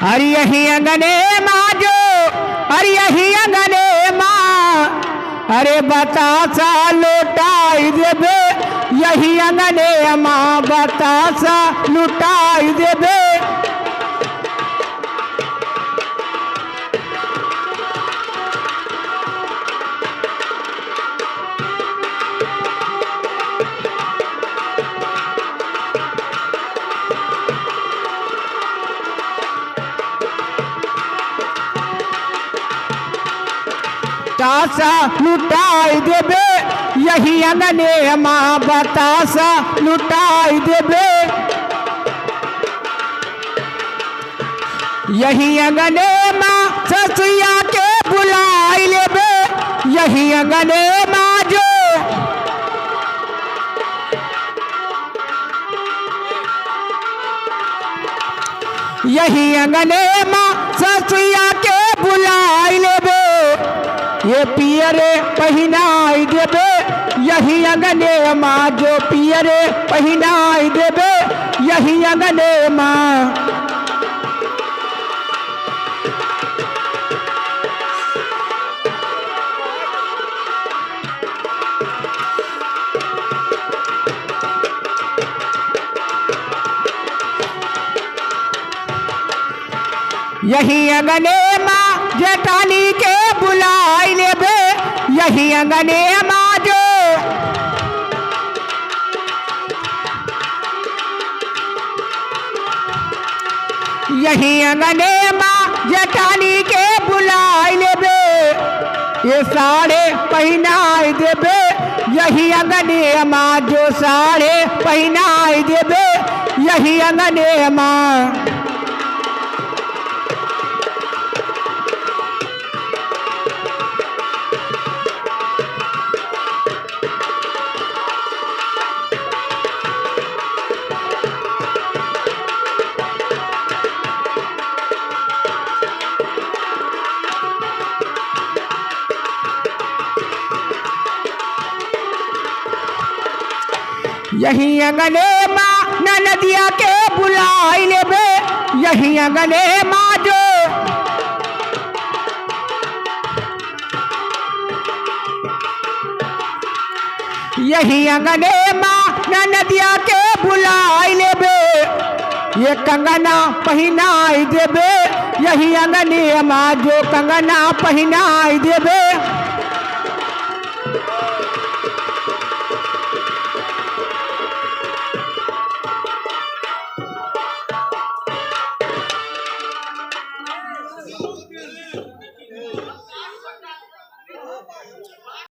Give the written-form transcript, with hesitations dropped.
अरे यही अंगने माँ जो, अरे यही अंगने माँ, अरे बतासा लुटाई देबे, यही अंगने माँ बतासा लुटाई देबे। बतासा लुटाई देबे, यही अंगने माँ बतासा लुटाई देबे। यही अंगने माँ ससुया के बुलाई लेबे, यही अंगने माँ जो, यही अंगने माँ ससुया के बुलाई लेबे। ये पियरे पहनाई देबे, यही अंगने माँ जो पियरे पहनाई देबे, यही अंगने माँ। यही अंगने माँ जेठानी के बुलाई लेबे, यही अंगने माँ जो, यही अंगने माँ जेठानी के बुलाई लेबे। ये साड़े पहनाई देबे, यही अंगने माँ जो साड़े पहनाई देबे, यही अंगने माँ। यही अंगने माँ ननदिया के बुलाई लेबे, यही अंगने माँ जो, यही अंगने माँ ननदिया के बुलाई लेबे। ये कंगना पहनाई देबे, यही अंगने माँ जो कंगना पहनाई देबे,